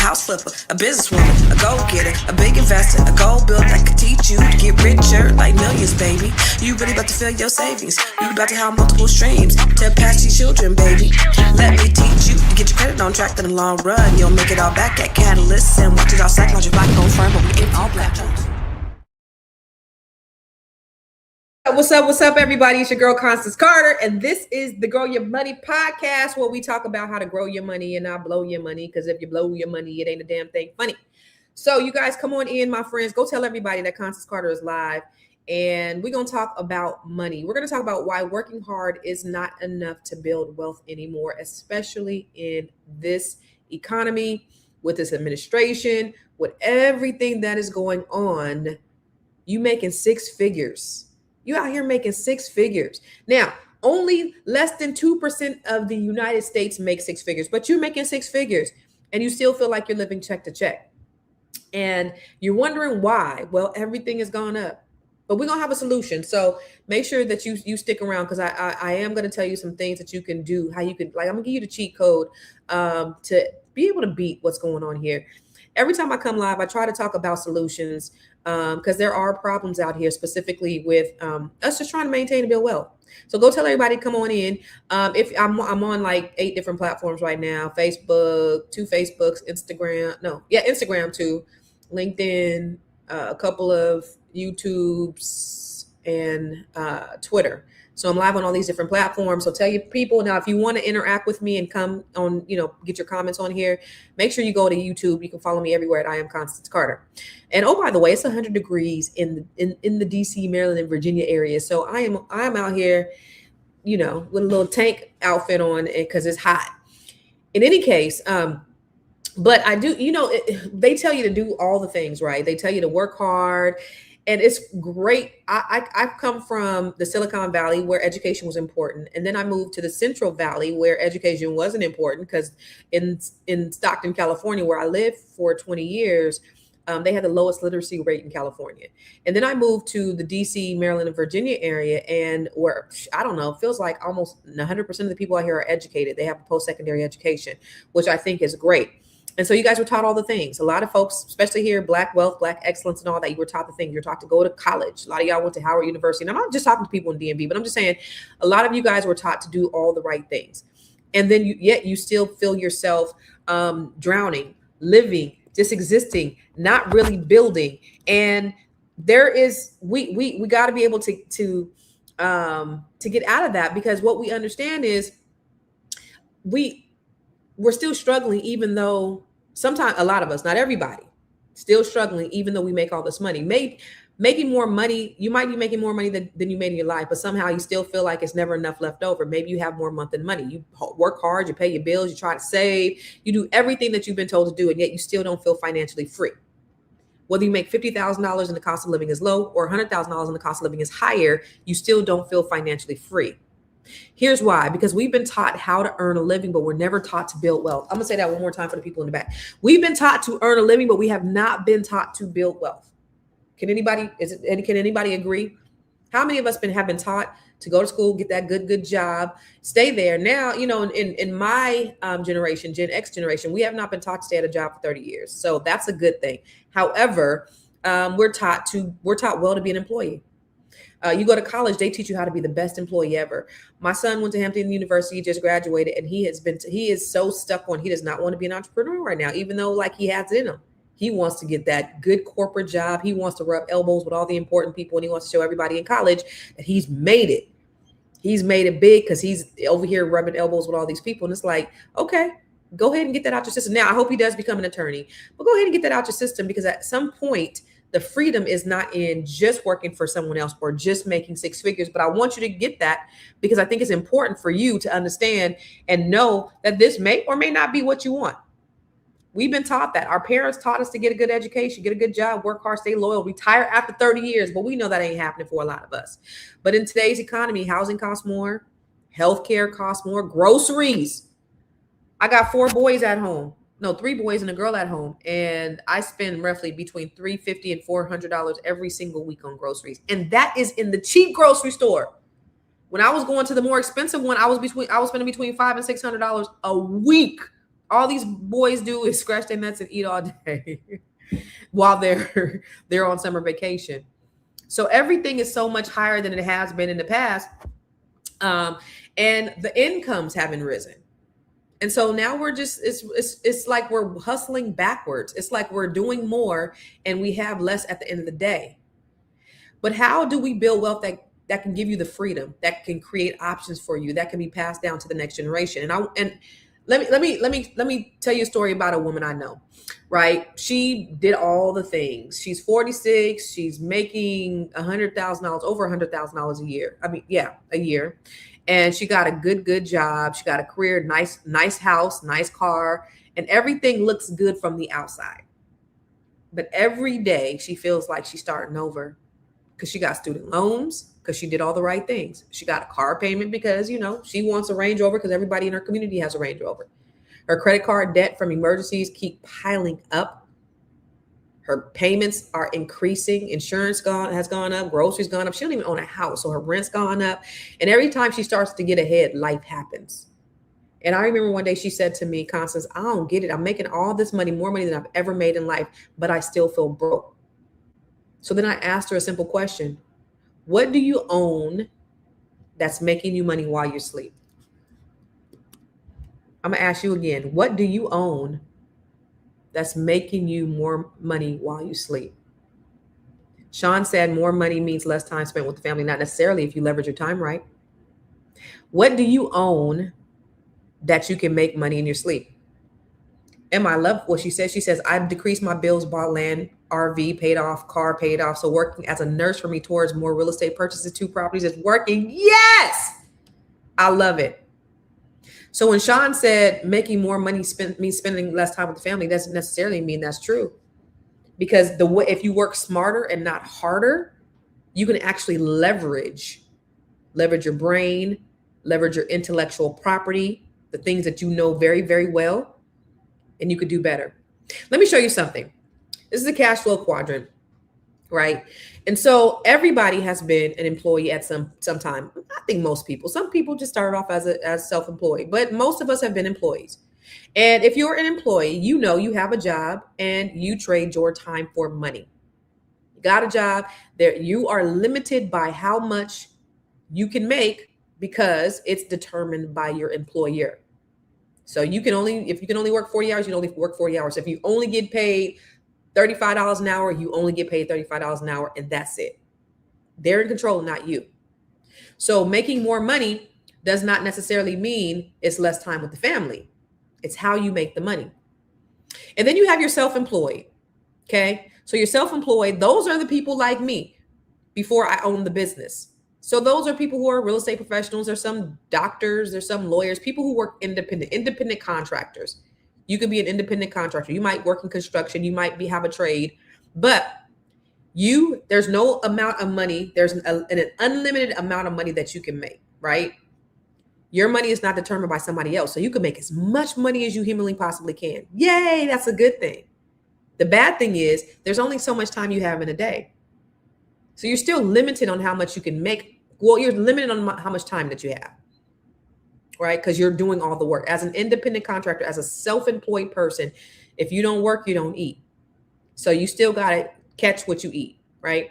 house flipper, a businesswoman, a go-getter, a big investor, a goal builder that could teach you to get richer like millions, baby. You really about to fill your savings. You about to have multiple streams to pass your children, baby. Let me teach you to get your credit on track in the long run. You'll make it all back at Catalyst and watch it all psychological black on firm, but we in all platforms. What's up, everybody? It's your girl, Constance Carter, and this is the Grow Your Money podcast, where we talk about how to grow your money and not blow your money, because if you blow your money, it ain't a damn thing funny. So you guys come on in, my friends. Go tell everybody that Constance Carter is live, and we're going to talk about money. We're going to talk about why working hard is not enough to build wealth anymore, especially in this economy, with this administration, with everything that is going on. You making six figures. You out here making six figures. Now, only less than 2% of the United States make six figures, but you're making six figures and you still feel like you're living check to check. And you're wondering why. Well, everything has gone up, but we're going to have a solution. So make sure that you stick around, because I am going to tell you some things that you can do, how you can, like, I'm going to give you the cheat code to be able to beat what's going on here. Every time I come live, I try to talk about solutions because there are problems out here, specifically with us just trying to maintain and build wealth. So go tell everybody, come on in. If I'm on like 8 different platforms right now: Facebook, 2 Facebooks, Instagram 2, LinkedIn, a couple of YouTubes, and Twitter. So I'm live on all these different platforms. So tell your people. Now, if you want to interact with me and come on, get your comments on here, make sure you go to YouTube. You can follow me everywhere at I Am Constance Carter. And oh, by the way, it's 100 degrees in the DC, Maryland, and Virginia area. So I'm out here, with a little tank outfit on because it's hot. In any case, but I do, they tell you to do all the things, right? They tell you to work hard. And it's great. I've come from the Silicon Valley, where education was important. And then I moved to the Central Valley, where education wasn't important, because in Stockton, California, where I lived for 20 years, they had the lowest literacy rate in California. And then I moved to the DC, Maryland, and Virginia area, and where, I don't know, it feels like almost 100% of the people out here are educated. They have a post-secondary education, which I think is great. And so you guys were taught all the things. A lot of folks, especially here, Black wealth, Black excellence, and all that, you were taught the things. You're taught to go to college. A lot of y'all went to Howard University. And I'm not just talking to people in DMV, but I'm just saying a lot of you guys were taught to do all the right things. And then yet you still feel yourself drowning, living, just existing, not really building. And there is, we got to be able to get out of that, because what we understand is we're still struggling, even though sometimes, a lot of us, not everybody, still struggling, even though we make all this money. Making more money, you might be making more money than you made in your life, but somehow you still feel like it's never enough left over. Maybe you have more month than money. You work hard, you pay your bills, you try to save, you do everything that you've been told to do, and yet you still don't feel financially free. Whether you make $50,000 and the cost of living is low, or $100,000 and the cost of living is higher, you still don't feel financially free. Here's why: because we've been taught how to earn a living, but we're never taught to build wealth. I'm gonna say that one more time for the people in the back. We've been taught to earn a living, but we have not been taught to build wealth. Can anybody agree? How many of us have been taught to go to school, get that good job, stay there? Now, in my generation, Gen X generation, we have not been taught to stay at a job for 30 years. So that's a good thing. However, we're taught well to be an employee. You go to college, they teach you how to be the best employee ever. My son went to Hampton University, just graduated, and he is so stuck on, he does not want to be an entrepreneur right now, even though he has it in him. He wants to get that good corporate job. He wants to rub elbows with all the important people, and he wants to show everybody in college that he's made it. He's made it big because he's over here rubbing elbows with all these people. And it's like, okay, go ahead and get that out your system. Now, I hope he does become an attorney, but go ahead and get that out your system, because at some point, the freedom is not in just working for someone else or just making six figures. But I want you to get that, because I think it's important for you to understand and know that this may or may not be what you want. We've been taught that. Our parents taught us to get a good education, get a good job, work hard, stay loyal, retire after 30 years. But we know that ain't happening for a lot of us. But in today's economy, housing costs more, healthcare costs more, groceries. I got 4 boys at home. No, 3 boys and a girl at home. And I spend roughly between $350 and $400 every single week on groceries. And that is in the cheap grocery store. When I was going to the more expensive one, I was spending between $500 and $600 a week All these boys do is scratch their nuts and eat all day while they're on summer vacation. So everything is so much higher than it has been in the past. Um, and the incomes haven't risen. And so now we're just it's like we're hustling backwards. It's like we're doing more and we have less at the end of the day. But how do we build wealth that can give you the freedom, that can create options for you, that can be passed down to the next generation? And let me tell you a story about a woman I know, right? She did all the things. She's 46. She's making $100,000, over $100,000 a year. I mean, yeah, a year. And she got a good job. She got a career, nice house, nice car, and everything looks good from the outside. But every day she feels like she's starting over because she got student loans, because she did all the right things. She got a car payment because, she wants a Range Rover because everybody in her community has a Range Rover. Her credit card debt from emergencies keep piling up. Her payments are increasing. Insurance has gone up. Groceries gone up. She don't even own a house, so her rent's gone up. And every time she starts to get ahead, life happens. And I remember one day she said to me, Constance, I don't get it. I'm making all this money, more money than I've ever made in life, but I still feel broke. So then I asked her a simple question. What do you own that's making you money while you sleep? I'm going to ask you again. What do you own that's making you more money while you sleep? Sean said more money means less time spent with the family. Not necessarily if you leverage your time right. What do you own that you can make money in your sleep? And I love what she says. She says, I've decreased my bills, bought land, RV paid off, car paid off. So working as a nurse for me towards more real estate purchases, 2 properties is working. Yes. I love it. So when Sean said making more money means spending less time with the family, doesn't necessarily mean that's true. Because if you work smarter and not harder, you can actually leverage your brain, leverage your intellectual property, the things that you know very, very well, and you could do better. Let me show you something. This is a cash flow quadrant, right? And so everybody has been an employee at some time. I think most people. Some people just started off as self-employed, but most of us have been employees. And if you're an employee, you have a job and you trade your time for money. You got a job there. You are limited by how much you can make because it's determined by your employer. So if you can only work 40 hours, you can only work 40 hours. If you only get paid $35 an hour, you only get paid $35 an hour, and that's it. They're in control, not you. So making more money does not necessarily mean it's less time with the family. It's how you make the money. And then you have your self-employed. Okay. So you're self-employed. Those are the people like me before I owned the business. So those are people who are real estate professionals. There's some doctors, there's some lawyers, people who work independent contractors. You could be an independent contractor. You might work in construction. You might have a trade, but there's no amount of money. There's an unlimited amount of money that you can make, right? Your money is not determined by somebody else. So you can make as much money as you humanly possibly can. Yay, that's a good thing. The bad thing is there's only so much time you have in a day. So you're still limited on how much you can make. Well, you're limited on how much time that you have, right? Because you're doing all the work. As an independent contractor, as a self-employed person, if you don't work, you don't eat. So you still got to catch what you eat, right?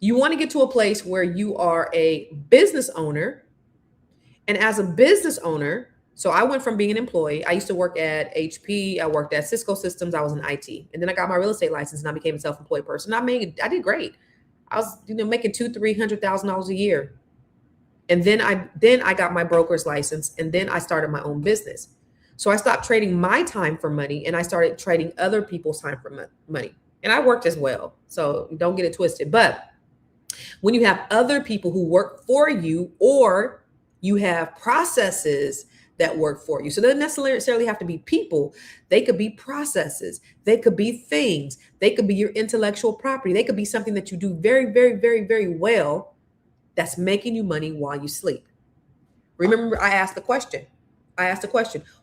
You want to get to a place where you are a business owner. And as a business owner, so I went from being an employee. I used to work at HP. I worked at Cisco Systems. I was in IT. And then I got my real estate license and I became a self-employed person. I did great. I was, making $200,000-$300,000 a year. And then I got my broker's license, and then I started my own business. So I stopped trading my time for money and I started trading other people's time for money. And I worked as well. So don't get it twisted. But when you have other people who work for you, or you have processes that work for you. So they don't necessarily have to be people. They could be processes. They could be things. They could be your intellectual property. They could be something that you do very, very, very, very well that's making you money while you sleep. Remember, I asked the question,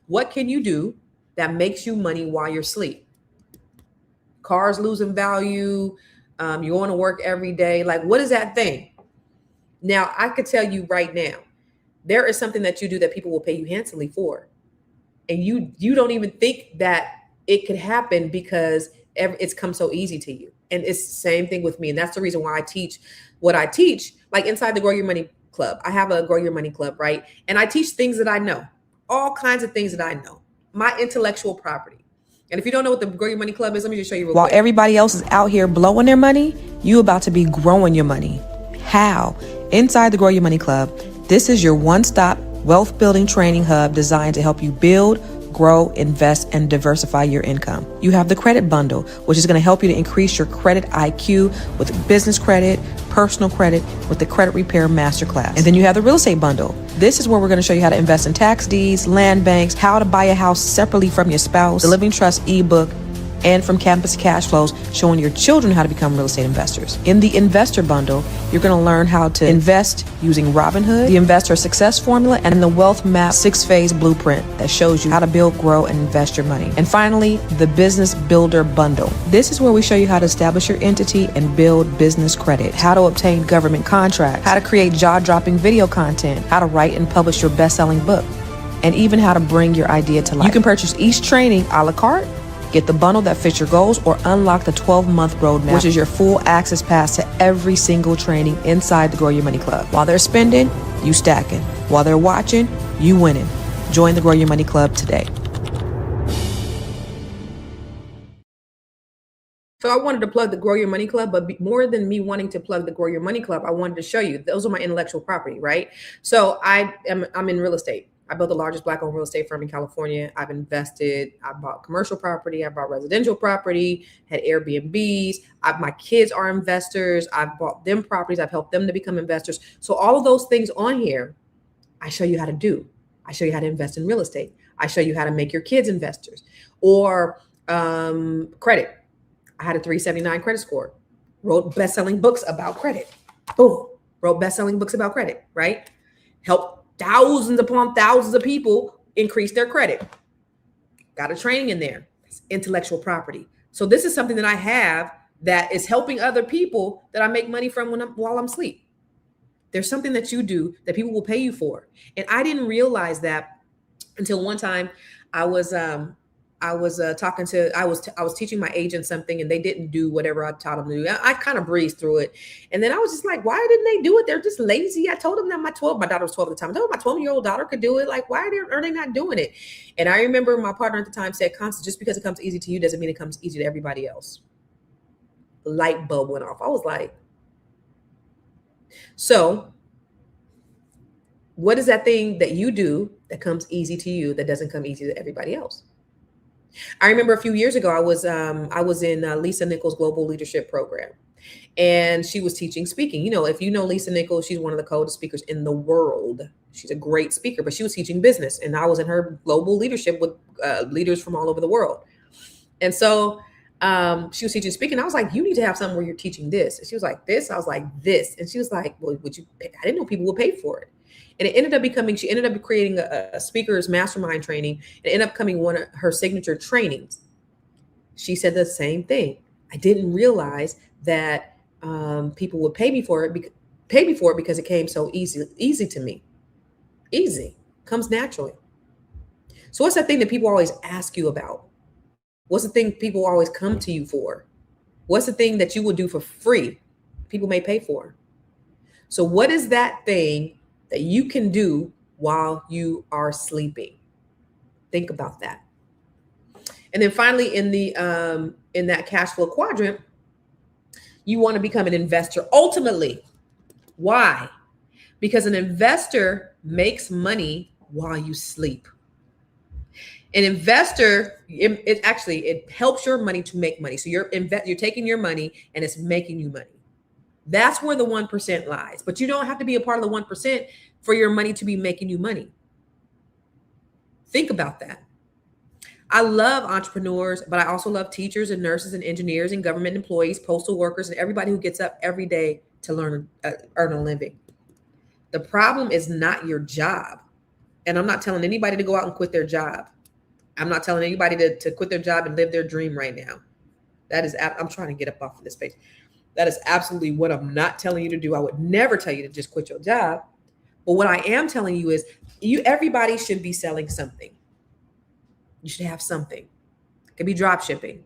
what can you do that makes you money while you're asleep? Cars losing value. You want to work every day. Like, what is that thing? Now, I could tell you right now, there is something that you do that people will pay you handsomely for. and you don't even think that it could happen because it's come so easy to you. And it's the same thing with me. And that's the reason why I teach what I teach. Like inside the Grow Your Money Club, I have a Grow Your Money Club, right? And I teach things that I know, all kinds of things that I know, my intellectual property. And if you don't know what the Grow Your Money Club is, let me just show you real quick. While everybody else is out here blowing their money, you about to be growing your money. How? Inside the Grow Your Money Club, this is your one-stop wealth building training hub designed to help you build, grow, invest, and diversify your income. You have the credit bundle, which is going to help you to increase your credit IQ with business credit, personal credit, with the credit repair masterclass. And then you have the real estate bundle. This is where we're going to show you how to invest in tax deeds, land banks, how to buy a house separately from your spouse, the Living Trust ebook, and from Campus Cash Flows, showing your children how to become real estate investors. In the investor bundle, you're going to learn how to invest using Robinhood, the investor success formula, and the wealth map 6-phase blueprint that shows you how to build, grow, and invest your money. And finally, the business builder bundle. This is where we show you how to establish your entity and build business credit, how to obtain government contracts, how to create jaw-dropping video content, how to write and publish your best-selling book, and even how to bring your idea to life. You can purchase each training a la carte, get the bundle that fits your goals, or unlock the 12-month roadmap, which is your full access pass to every single training inside the Grow Your Money Club. While they're spending, you stacking. While they're watching, you winning. Join the Grow Your Money Club today. So I wanted to plug the Grow Your Money Club, but more than me wanting to plug the Grow Your Money Club, I wanted to show you, those are my intellectual property, right? So I'm in real estate. I built the largest Black-owned real estate firm in California. I've invested. I bought commercial property. I bought residential property, had Airbnbs. My kids are investors. I've bought them properties. I've helped them to become investors. So all of those things on here, I show you how to do. I show you how to invest in real estate. I show you how to make your kids investors. Or credit. I had a 379 credit score. Wrote best-selling books about credit. Boom. Wrote best-selling books about credit, right? Helped thousands upon thousands of people increase their credit. Got a training in there. It's intellectual property. So this is something that I have that is helping other people that I make money from while I'm asleep. There's something that you do that people will pay you for. And I didn't realize that until one time I was teaching my agent something and they didn't do whatever I taught them to do. I kind of breezed through it. And then I was just like, why didn't they do it? They're just lazy. I told them that my daughter was 12 at the time. I told them my 12-year-old daughter could do it. Like, why are they not doing it? And I remember my partner at the time said, Constance, just because it comes easy to you doesn't mean it comes easy to everybody else. Light bulb went off. I was like, so what is that thing that you do that comes easy to you that doesn't come easy to everybody else? I remember a few years ago, I was in Lisa Nichols' Global Leadership Program, and she was teaching speaking. You know, if you know Lisa Nichols, she's one of the coldest speakers in the world. She's a great speaker, but she was teaching business, and I was in her global leadership with leaders from all over the world. And so she was teaching speaking. I was like, you need to have something where you're teaching this. And she was like, this. I was like, this. And she was like, well, would you pay? I didn't know people would pay for it. And it ended up she ended up creating a speaker's mastermind training. It ended up becoming one of her signature trainings. She said the same thing. I didn't realize that people would pay me for it because it came so easy to me. Easy comes naturally. So what's that thing that people always ask you about? What's the thing people always come to you for? What's the thing that you would do for free? People may pay for. So what is that thing that you can do while you are sleeping? Think about that. And then finally, in that cash flow quadrant, you want to become an investor ultimately. Why? Because an investor makes money while you sleep. An investor, it helps your money to make money. So you're taking your money and it's making you money. That's where the 1% lies. But you don't have to be a part of the 1% for your money to be making you money. Think about that. I love entrepreneurs, but I also love teachers and nurses and engineers and government employees, postal workers, and everybody who gets up every day to earn a living. The problem is not your job. And I'm not telling anybody to go out and quit their job. I'm not telling anybody to quit their job and live their dream right now. I'm trying to get up off of this page. That is absolutely what I'm not telling you to do. I would never tell you to just quit your job. But what I am telling you is everybody should be selling something. You should have something. It could be drop shipping.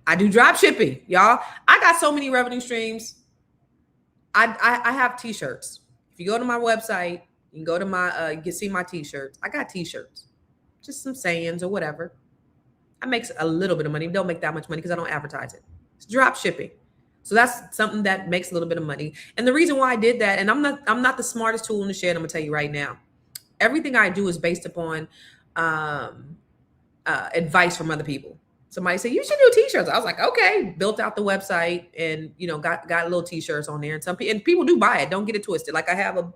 I do drop shipping, y'all. I got so many revenue streams. I have t-shirts. If you go to my website, you can go to my you can see my t-shirts. I got t-shirts. Just some sayings or whatever. I make a little bit of money. Don't make that much money because I don't advertise it. It's drop shipping. So that's something that makes a little bit of money. And the reason why I did that, and I'm not the smartest tool in the shed, I'm gonna tell you right now. Everything I do is based upon advice from other people. Somebody said you should do t-shirts. I was like, okay. Built out the website and got little t-shirts on there, and people do buy it. Don't get it twisted. Like I have a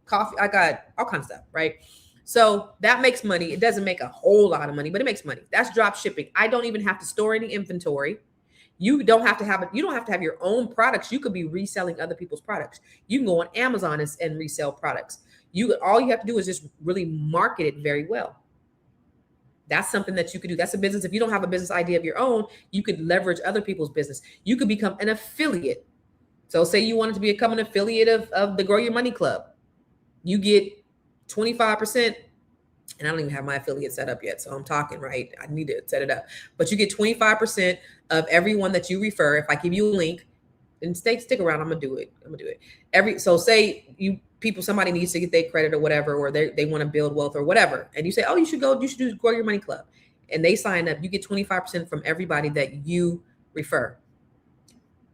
coffee, I got all kinds of stuff, right? So that makes money. It doesn't make a whole lot of money, but it makes money. That's drop shipping. I don't even have to store any inventory. You don't have to have your own products. You could be reselling other people's products. You can go on Amazon and resell products. All you have to do is just really market it very well. That's something that you could do. That's a business. If you don't have a business idea of your own, you could leverage other people's business. You could become an affiliate. So say you wanted to become an affiliate of the Grow Your Money Club. You get 25%, and I don't even have my affiliate set up yet. So I'm talking, right? I need to set it up. But you get 25% of everyone that you refer. If I give you a link, and stick around, I'm gonna do it. So say somebody needs to get their credit or whatever, or they want to build wealth or whatever. And you say, oh, you should do Grow Your Money Club. And they sign up, you get 25% from everybody that you refer.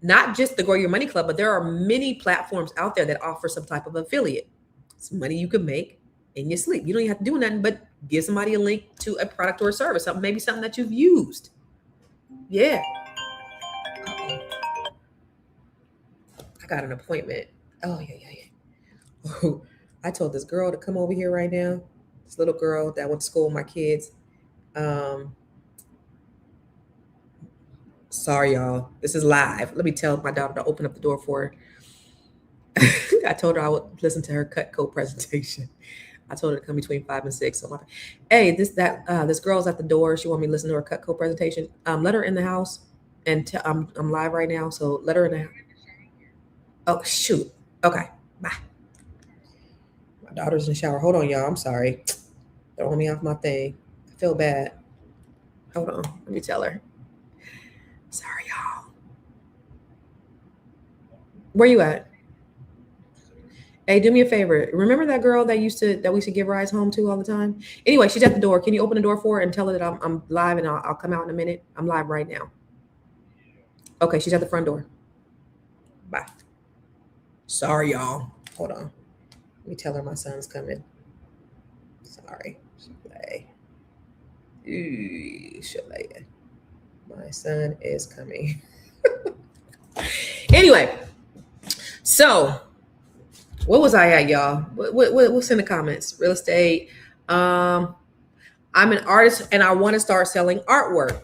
Not just the Grow Your Money Club, but there are many platforms out there that offer some type of affiliate. It's money you can make in your sleep. You don't even have to do nothing but give somebody a link to a product or a service, maybe something that you've used. Yeah. I got an appointment. Oh, yeah. Oh, I told this girl to come over here right now. This little girl that went to school with my kids. Sorry, y'all. This is live. Let me tell my daughter to open up the door for her. I told her I would listen to her Cutco presentation. I told her to come between 5 and 6. So hey, this girl's at the door. She want me to listen to her Cutco presentation. Let her in the house, and I'm live right now. So let her in the house. Oh shoot. Okay. Bye. My daughter's in the shower. Hold on, y'all. I'm sorry. Throwing me off my thing. I feel bad. Hold on. Let me tell her. Sorry, y'all. Where you at? Hey, do me a favor. Remember that girl that we used to give rides home to all the time? Anyway, she's at the door. Can you open the door for her and tell her that I'm live and I'll come out in a minute? I'm live right now. Okay, she's at the front door. Bye. Sorry, y'all. Hold on. Let me tell her my son's coming. Sorry. Shalaya. My son is coming. Anyway, so what was I at, y'all? What's in the comments? Real estate. I'm an artist and I want to start selling artwork.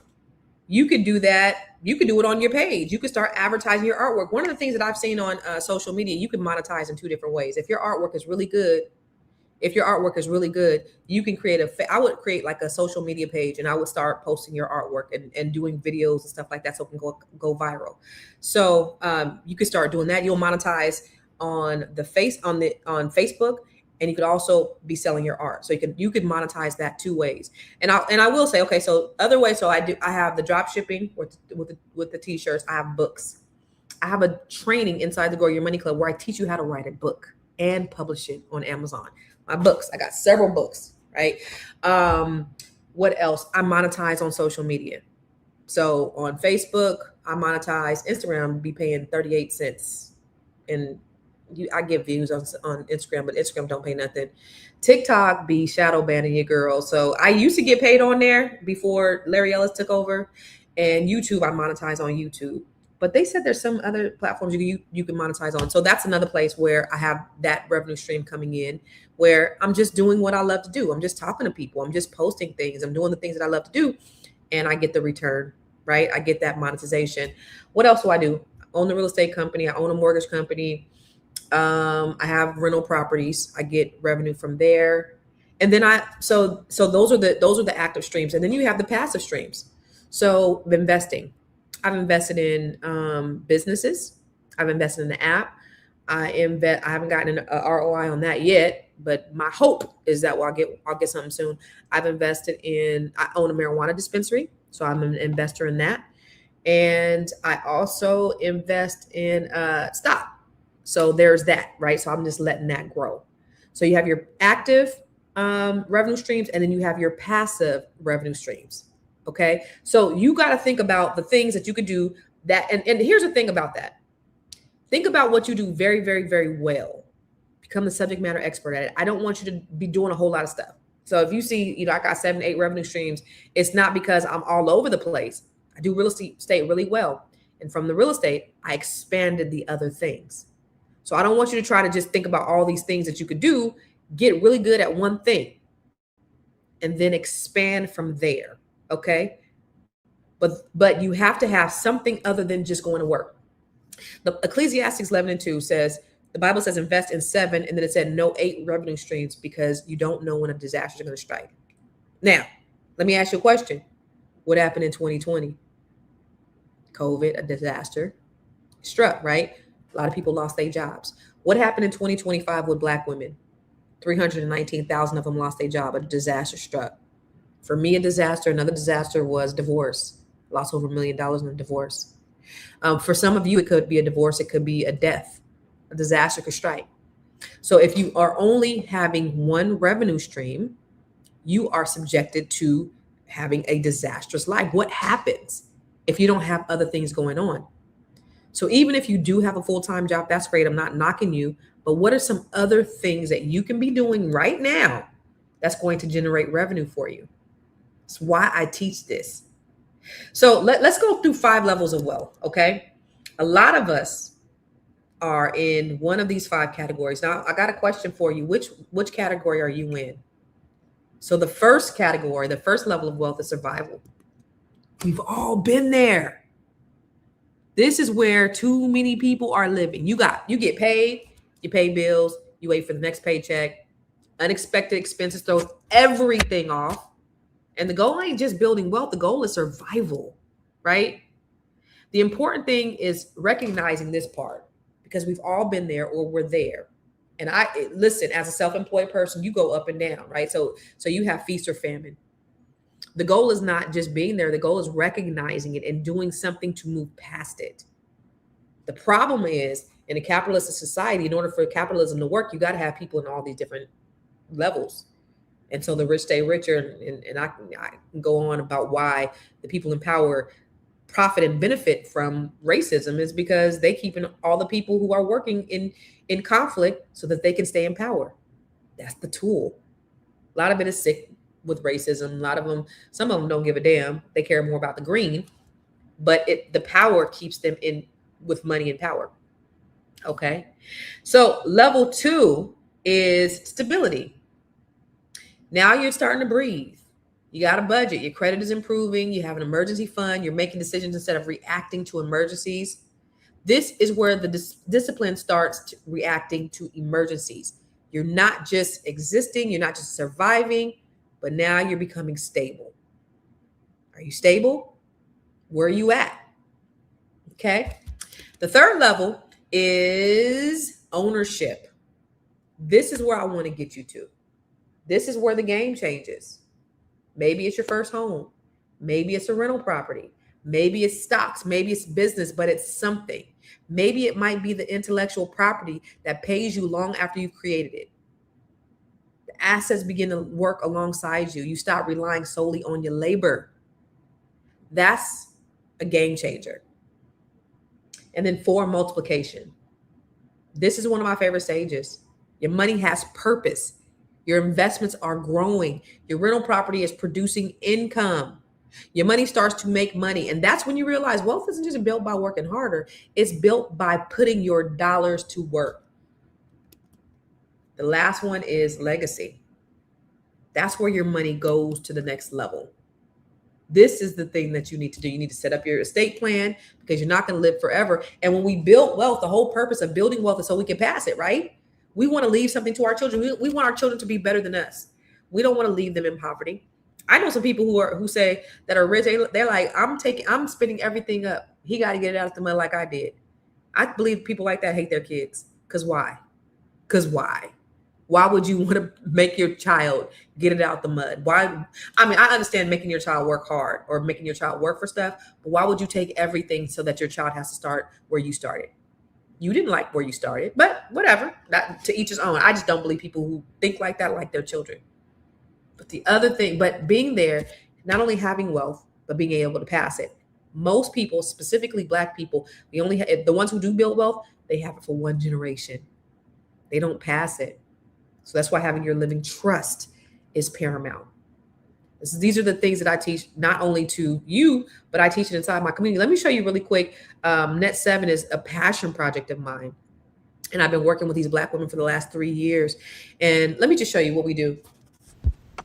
You could do that. You could do it on your page. You could start advertising your artwork. One of the things that I've seen on social media, you can monetize in two different ways. If your artwork is really good, you can I would create like a social media page and I would start posting your artwork and doing videos and stuff like that so it can go viral. So you could start doing that. You'll monetize on Facebook, and you could also be selling your art. So you could monetize that two ways. And I will say, okay, so other ways. So I have the drop shipping with the t-shirts. I have books. I have a training inside the Grow Your Money Club where I teach you how to write a book and publish it on Amazon. My books, I got several books, right? What else? I monetize on social media. So on Facebook, I monetize. Instagram be paying 38 cents. And I get views on Instagram, but Instagram don't pay nothing. TikTok be shadow banning your girl. So I used to get paid on there before Larry Ellis took over. And YouTube, I monetize on YouTube. But they said there's some other platforms you can monetize on. So that's another place where I have that revenue stream coming in, where I'm just doing what I love to do. I'm just talking to people. I'm just posting things. I'm doing the things that I love to do. And I get the return, right? I get that monetization. What else do? I own a real estate company. I own a mortgage company. I have rental properties. I get revenue from there. And then so those are the active streams. And then you have the passive streams. So investing. I've invested in businesses. I've invested in the app. I haven't gotten an ROI on that yet. but my hope is that I'll get something soon. I own a marijuana dispensary, so I'm an investor in that. And I also invest in stock. So there's that, right? So I'm just letting that grow. So you have your active revenue streams, and then you have your passive revenue streams. Okay. So you got to think about the things that you could do that. And here's the thing about that. Think about what you do very, very, very well. Become the subject matter expert at it. I don't want you to be doing a whole lot of stuff. So if you see, I got 7, 8 revenue streams, it's not because I'm all over the place. I do real estate really well. And from the real estate, I expanded the other things. So I don't want you to try to just think about all these things that you could do. Get really good at one thing and then expand from there. Okay. But you have to have something other than just going to work. The Ecclesiastes 11:2 says, the Bible says invest in 7, and then it said no 8 revenue streams because you don't know when a disaster is going to strike. Now, let me ask you a question. What happened in 2020? COVID, a disaster, struck, right? A lot of people lost their jobs. What happened in 2025 with Black women? 319,000 of them lost their job. A disaster struck. For me, a disaster. Another disaster was divorce. Lost over $1 million in a divorce. For some of you, it could be a divorce. It could be a death. A disaster could strike. So if you are only having one revenue stream, you are subjected to having a disastrous life. What happens if you don't have other things going on? So even if you do have a full-time job, that's great. I'm not knocking you. But what are some other things that you can be doing right now that's going to generate revenue for you? That's why I teach this. So let's go through 5 levels of wealth, okay? A lot of us are in one of these 5 categories. Now, I got a question for you. Which category are you in? So the first category, the first level of wealth is survival. We've all been there. This is where too many people are living. You get paid, you pay bills, you wait for the next paycheck, unexpected expenses throw everything off. And the goal ain't just building wealth. The goal is survival, right? The important thing is recognizing this part because we've all been there or we're there. And listen, as a self-employed person, you go up and down, right? So you have feast or famine. The goal is not just being there. The goal is recognizing it and doing something to move past it. The problem is in a capitalist society, in order for capitalism to work, you got to have people in all these different levels. And so the rich stay richer. And I can go on about why the people in power profit and benefit from racism is because they keep all the people who are working in conflict so that they can stay in power. That's the tool. A lot of it is sick with racism. A lot of them, some of them don't give a damn. They care more about the green, but the power keeps them in with money and power. Okay. So level 2 is stability. Now you're starting to breathe. You got a budget. Your credit is improving. You have an emergency fund. You're making decisions instead of reacting to emergencies. This is where the discipline starts reacting to emergencies. You're not just existing. You're not just surviving, but now you're becoming stable. Are you stable? Where are you at? Okay. The third level is ownership. This is where I want to get you to. This is where the game changes. Maybe it's your first home. Maybe it's a rental property. Maybe it's stocks. Maybe it's business, but it's something. Maybe it might be the intellectual property that pays you long after you've created it. The assets begin to work alongside you. You stop relying solely on your labor. That's a game changer. And then 4, multiplication. This is one of my favorite stages. Your money has purpose. Your investments are growing. Your rental property is producing income. Your money starts to make money. And that's when you realize wealth isn't just built by working harder. It's built by putting your dollars to work. The last one is legacy. That's where your money goes to the next level. This is the thing that you need to do. You need to set up your estate plan because you're not going to live forever. And when we build wealth, the whole purpose of building wealth is so we can pass it, right? We want to leave something to our children. We want our children to be better than us. We don't want to leave them in poverty. I know some people who say that are rich. They're like, I'm spending everything up. He got to get it out of the money like I did. I believe people like that hate their kids. Because why? Why would you want to make your child get it out the mud? Why? I mean, I understand making your child work hard or making your child work for stuff, but why would you take everything so that your child has to start where you started? You didn't like where you started, but whatever. That to each his own. I just don't believe people who think like their children. But the other thing, but being there, not only having wealth, but being able to pass it. Most people, specifically Black people, the ones who do build wealth, they have it for one generation. They don't pass it. So that's why having your living trust is paramount. These are the things that I teach not only to you, but I teach it inside my community. Let me show you really quick. Net 7 is a passion project of mine. And I've been working with these Black women for the last 3 years. And let me just show you what we do.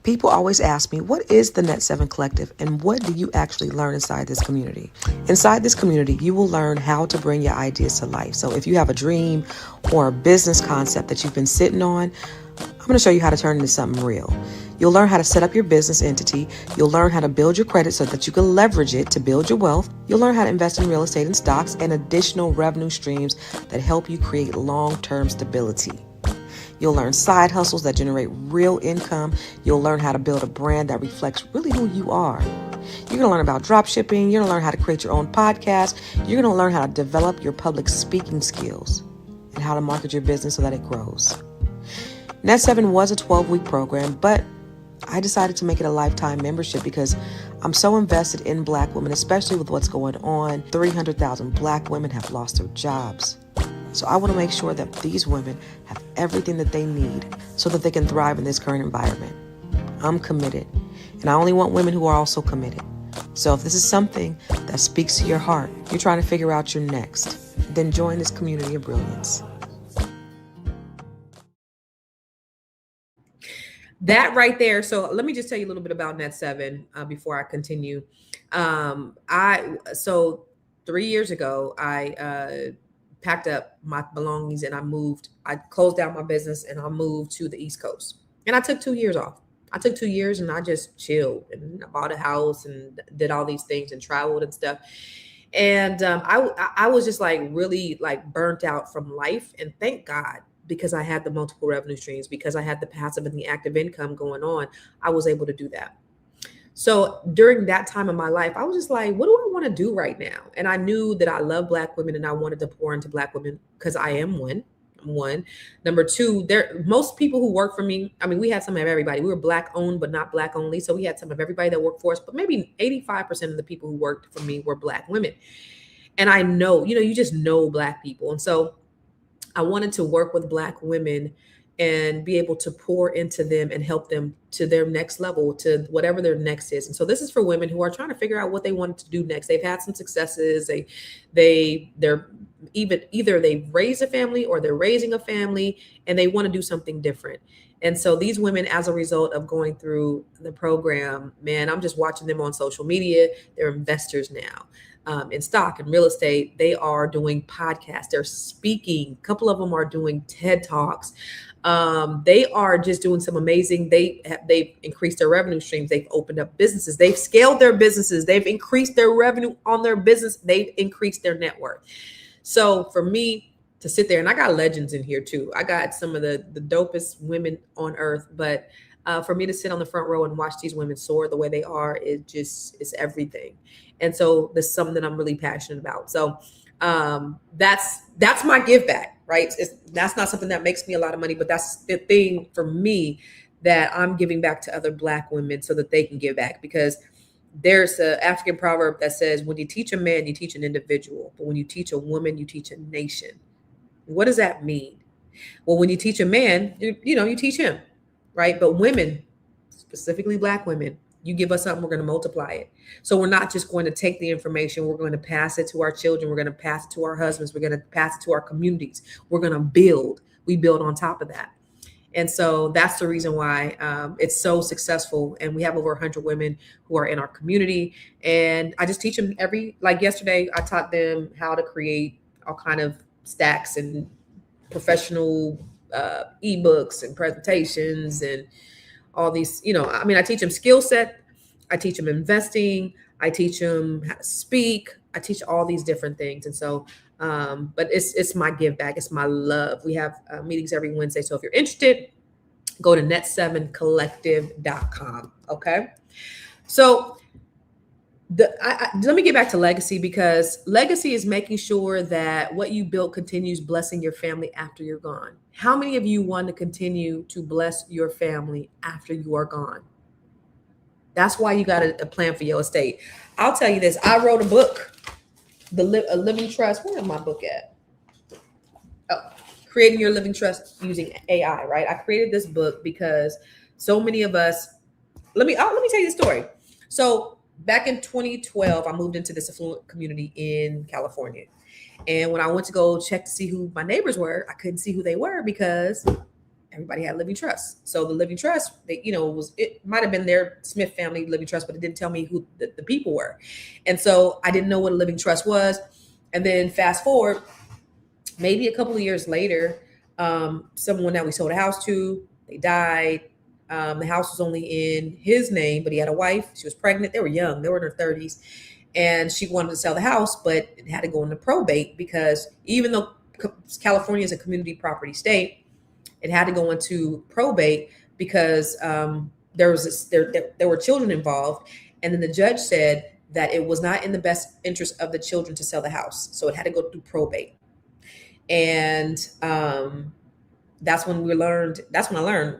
People always ask me, what is the Net 7 Collective and what do you actually learn inside this community? Inside this community, you will learn how to bring your ideas to life. So if you have a dream or a business concept that you've been sitting on, I'm going to show you how to turn it into something real. You'll learn how to set up your business entity. You'll learn how to build your credit so that you can leverage it to build your wealth. You'll learn how to invest in real estate and stocks and additional revenue streams that help you create long-term stability. You'll learn side hustles that generate real income. You'll learn how to build a brand that reflects really who you are. You're going to learn about drop shipping. You're going to learn how to create your own podcast. You're going to learn how to develop your public speaking skills and how to market your business so that it grows. Net 7 was a 12-week program, but I decided to make it a lifetime membership because I'm so invested in Black women, especially with what's going on. 300,000 Black women have lost their jobs. So I want to make sure that these women have everything that they need so that they can thrive in this current environment. I'm committed, and I only want women who are also committed. So if this is something that speaks to your heart, you're trying to figure out your next, then join this community of brilliance. That right there. So let me just tell you a little bit about Net 7 before I continue. So 3 years ago, I packed up my belongings and I closed down my business and I moved to the East Coast. And I took 2 years off. I took 2 years and I just chilled and I bought a house and did all these things and traveled and stuff. And I was just like really like burnt out from life. And thank God, because I had the multiple revenue streams, because I had the passive and the active income going on, I was able to do that. So during that time of my life, I was just like, what do I want to do right now? And I knew that I love Black women and I wanted to pour into Black women because I am one. One. Number two, most people who work for me, I mean, we had some of everybody. We were Black owned, but not Black only. So we had some of everybody that worked for us, but maybe 85% of the people who worked for me were Black women. And I know, you just know Black people. And so I wanted to work with Black women and be able to pour into them and help them to their next level, to whatever their next is. And so this is for women who are trying to figure out what they want to do next. They've had some successes. They're either they've raised a family or they're raising a family and they want to do something different. And so these women, as a result of going through the program, man, I'm just watching them on social media. They're investors now. In stock and real estate. They are doing podcasts. They're speaking. A couple of them are doing TED Talks. They are just doing some amazing. They've increased their revenue streams. They've opened up businesses. They've scaled their businesses. They've increased their revenue on their business. They've increased their net worth. So for me to sit there, and I got legends in here too. I got some of the dopest women on earth, but for me to sit on the front row and watch these women soar the way they are, it's everything. And so this is something that I'm really passionate about. So that's my give back, right? That's not something that makes me a lot of money, but that's the thing for me that I'm giving back to other Black women so that they can give back. Because there's an African proverb that says, when you teach a man, you teach an individual. But when you teach a woman, you teach a nation. What does that mean? Well, when you teach a man, you teach him, right? But women, specifically Black women, you give us something, we're going to multiply it. So we're not just going to take the information, we're going to pass it to our children, we're going to pass it to our husbands, we're going to pass it to our communities. We're going to build. We build on top of that. And so that's the reason why it's so successful. And we have over 100 women who are in our community. And I just teach them like yesterday, I taught them how to create all kind of stacks and professional ebooks and presentations and all these, I teach them skill set. I teach them investing. I teach them how to speak. I teach all these different things. And so, but it's my give back. It's my love. We have meetings every Wednesday. So if you're interested, Go to net7collective.com. Okay. So let me get back to legacy, because legacy is making sure that what you built continues blessing your family after you're gone. How many of you want to continue to bless your family after you are gone? That's why you got a plan for your estate. I'll tell you this. I wrote a book, a living trust. Where is my book at? Oh, creating your living trust using AI, right? I created this book because so many of us, let me tell you the story. So back in 2012, I moved into this affluent community in California. And when I went to go check to see who my neighbors were, I couldn't see who they were because everybody had living trust. So the living trust, it might have been their Smith family living trust, but it didn't tell me who the people were. And so I didn't know what a living trust was. And then fast forward, maybe a couple of years later, someone that we sold a house to, they died. The house was only in his name, but he had a wife. She was pregnant. They were young. They were in their 30s. And she wanted to sell the house, but it had to go into probate because even though California is a community property state, it had to go into probate because there were children involved. And then the judge said that it was not in the best interest of the children to sell the house. So it had to go through probate. And that's when I learned,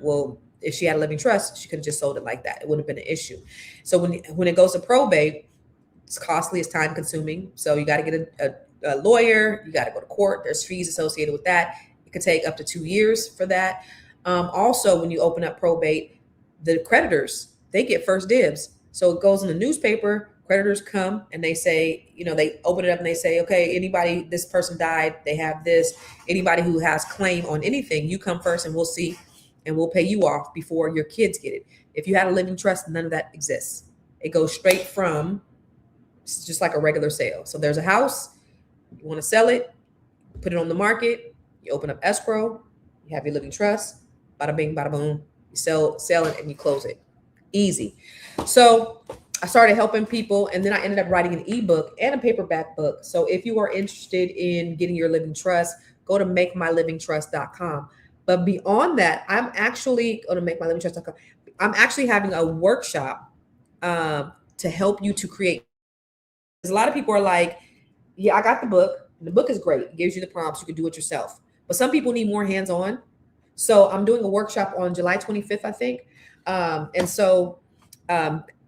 well, if she had a living trust, she could have just sold it like that. It wouldn't have been an issue. So when it goes to probate, it's costly, it's time consuming. So you got to get a lawyer, you got to go to court. There's fees associated with that. It could take up to 2 years for that. Also, when you open up probate, the creditors, they get first dibs. So it goes in the newspaper, creditors come and they say, they open it up and they say, okay, anybody, this person died, they have this, anybody who has claim on anything, you come first and we'll see, and we'll pay you off before your kids get it. If you had a living trust, none of that exists. It goes straight from, it's just like a regular sale. So there's a house, you want to sell it, put it on the market, you open up escrow, you have your living trust, bada bing, bada boom, you sell it and you close it. Easy. So I started helping people, and then I ended up writing an ebook and a paperback book. So if you are interested in getting your living trust, go to makemylivingtrust.com. But beyond that, I'm actually going to makemylivingtrust.com. I'm actually having a workshop to help you to create. Because a lot of people are like, yeah, I got the book. The book is great. It gives you the prompts. You can do it yourself. But some people need more hands-on. So I'm doing a workshop on July 25th, I think.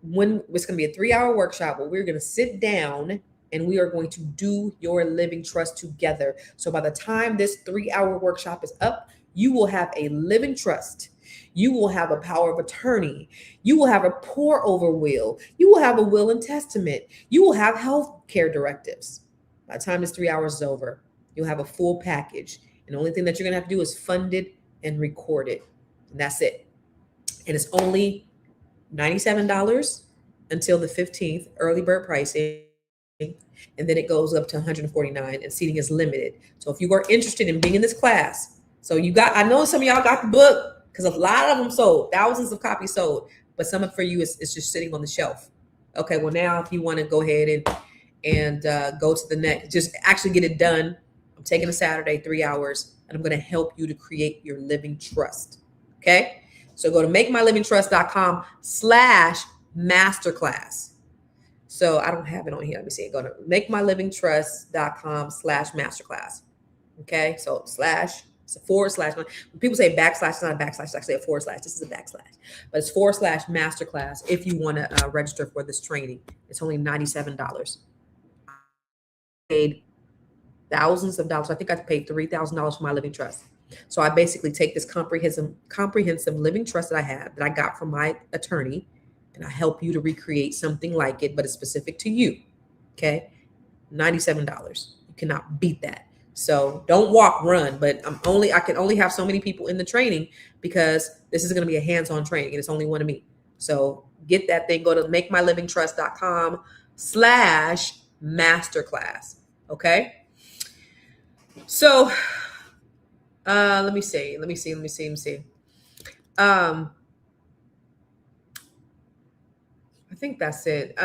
When it's going to be a 3-hour workshop where we're going to sit down and we are going to do your living trust together. So by the time this 3-hour workshop is up, you will have a living trust. You will have a power of attorney. You will have a pour over will. You will have a will and testament. You will have health care directives. By the time this 3 hours is over, you'll have a full package. And the only thing that you're going to have to do is fund it and record it. And that's it. And it's only $97 until the 15th, early bird pricing. And then it goes up to $149, and seating is limited. So if you are interested in being in this class, I know some of y'all got the book because a lot of them sold, thousands of copies sold, but some of for you is just sitting on the shelf. Okay, well now if you want to go ahead and go to the next, just actually get it done. I'm taking a Saturday, 3 hours, and I'm going to help you to create your living trust. Okay, so go to makemylivingtrust.com/masterclass. So I don't have it on here. Let me see. Go to makemylivingtrust.com/masterclass. Okay, so it's a / when people say backslash, it's not a backslash, it's actually a / this is a backslash, but it's / masterclass if you want to register for this training. It's only $97. I paid thousands of dollars. I think I paid $3,000 for my living trust. So I basically take this comprehensive living trust that I have, that I got from my attorney, and I help you to recreate something like it, but it's specific to you. Okay, $97. You cannot beat that. So don't walk, run. But I can only have so many people in the training because this is going to be a hands-on training, and it's only one of me. So get that thing. Go to makemylivingtrust.com/masterclass. Okay. So let me see. I think that's it.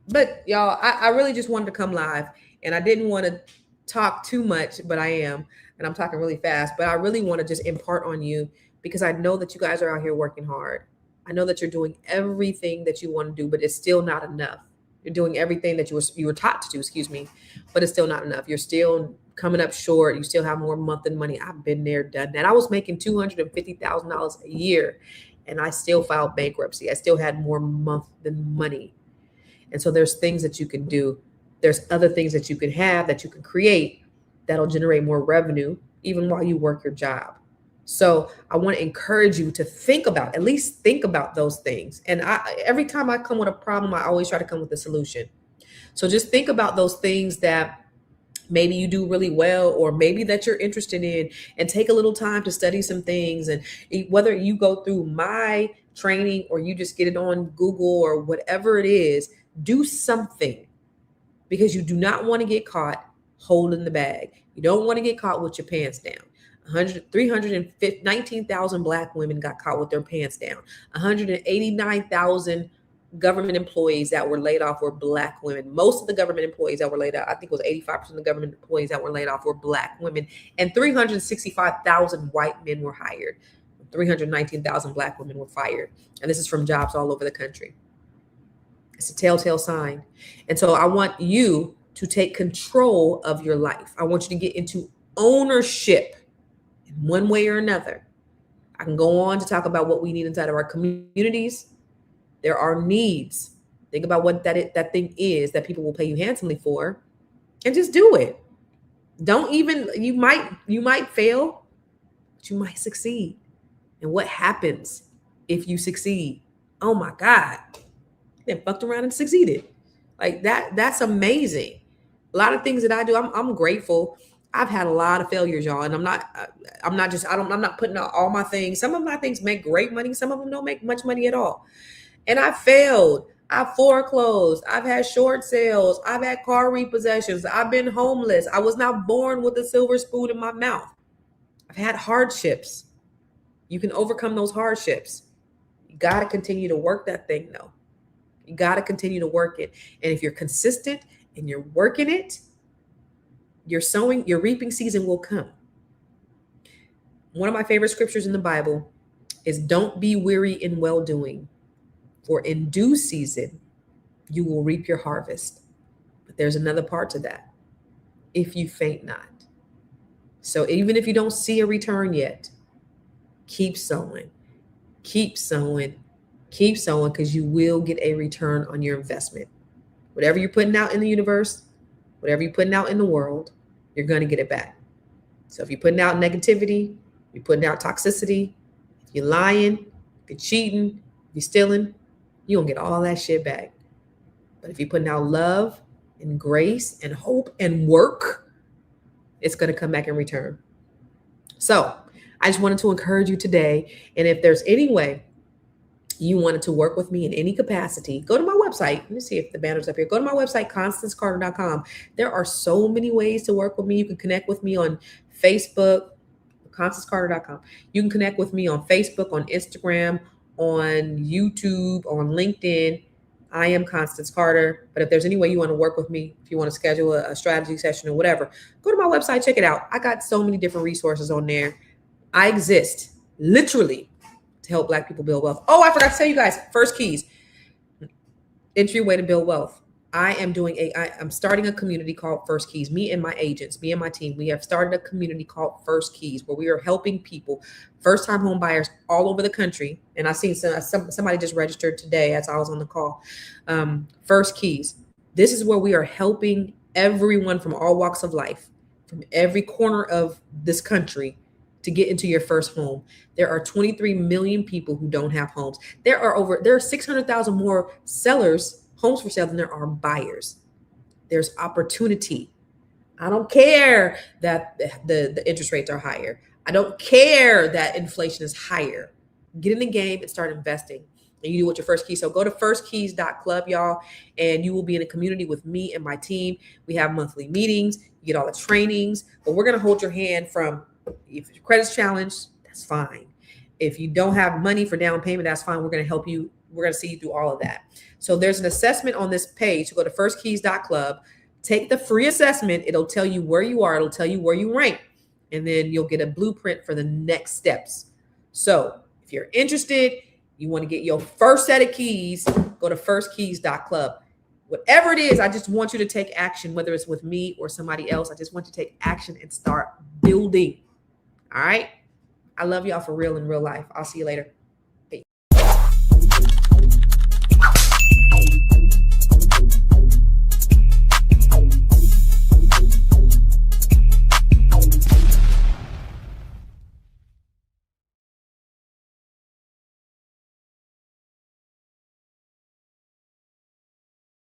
But y'all, I really just wanted to come live, and I didn't want to talk too much, but I am, and I'm talking really fast, but I really want to just impart on you because I know that you guys are out here working hard. I know that you're doing everything that you want to do, but it's still not enough. You're doing everything that you were taught to do, excuse me, but it's still not enough. You're still coming up short. You still have more month than money. I've been there, done that. I was making $250,000 a year, and I still filed bankruptcy. I still had more month than money. And so there's things that you can do. There's other things that you can have, that you can create, that'll generate more revenue even while you work your job. So I want to encourage you to think about, at least think about those things. And every time I come with a problem, I always try to come with a solution. So just think about those things that maybe you do really well, or maybe that you're interested in, and take a little time to study some things. And whether you go through my training or you just get it on Google or whatever it is, do something, because you do not want to get caught holding the bag. You don't want to get caught with your pants down. 319,000 Black women got caught with their pants down. 189,000 government employees that were laid off were Black women. Most of the government employees that were laid off, I think it was 85% of the government employees that were laid off were Black women. And 365,000 white men were hired. 319,000 Black women were fired. And this is from jobs all over the country. It's a telltale sign. And so I want you to take control of your life. I want you to get into ownership in one way or another. I can go on to talk about what we need inside of our communities. There are needs. Think about what that thing is that people will pay you handsomely for, and just do it. Don't even, you might fail, but you might succeed. And what happens if you succeed? Oh my God, they fucked around and succeeded. Like that's amazing. A lot of things that I do, I'm grateful. I've had a lot of failures, y'all, and I'm not putting out all my things. Some of my things make great money. Some of them don't make much money at all. And I failed. I've foreclosed. I've had short sales. I've had car repossessions. I've been homeless. I was not born with a silver spoon in my mouth. I've had hardships. You can overcome those hardships. You got to continue to work that thing, though. You got to continue to work it. And if you're consistent and you're working it, your reaping season will come. One of my favorite scriptures in the Bible is, don't be weary in well-doing, for in due season you will reap your harvest. But there's another part to that. If you faint not. So even if you don't see a return yet, keep sowing, because you will get a return on your investment. Whatever you're putting out in the universe, whatever you're putting out in the world, you're going to get it back. So if you're putting out negativity, you're putting out toxicity, if you're lying, if you're cheating, if you're stealing, you're going to get all that shit back. But if you're putting out love and grace and hope and work, it's going to come back in return. So I just wanted to encourage you today. And if there's any way you wanted to work with me in any capacity, go to my website. Let me see if the banner's up here. Go to my website, ConstanceCarter.com. There are so many ways to work with me. You can connect with me on Facebook, ConstanceCarter.com. You can connect with me on Facebook, on Instagram, on YouTube, on LinkedIn. I am Constance Carter. But if there's any way you want to work with me, if you want to schedule a strategy session or whatever, go to my website, check it out. I got so many different resources on there. I exist literally to help Black people build wealth. Oh, I forgot to tell you guys, First Keys, entryway to build wealth. I'm starting a community called First Keys. Me and my agents, me and my team, we have started a community called First Keys, where we are helping people, first-time home buyers all over the country. And I seen somebody just registered today as I was on the call. First Keys. This is where we are helping everyone from all walks of life, from every corner of this country, to get into your first home. There are 23 million people who don't have homes. There are 600,000 more homes for sale than there are buyers. There's opportunity. I don't care that the interest rates are higher. I don't care that inflation is higher. Get in the game and start investing. And you do what your First Key. So go to firstkeys.club, y'all, and you will be in a community with me and my team. We have monthly meetings. You get all the trainings, but we're going to hold your hand from, if your credit's challenged, that's fine. If you don't have money for down payment, that's fine. We're going to help you. We're going to see you through all of that. So there's an assessment on this page. So go to firstkeys.club, take the free assessment. It'll tell you where you are. It'll tell you where you rank. And then you'll get a blueprint for the next steps. So if you're interested, you want to get your first set of keys, go to firstkeys.club. Whatever it is, I just want you to take action, whether it's with me or somebody else. I just want you to take action and start building. All right. I love y'all for real in real life. I'll see you later.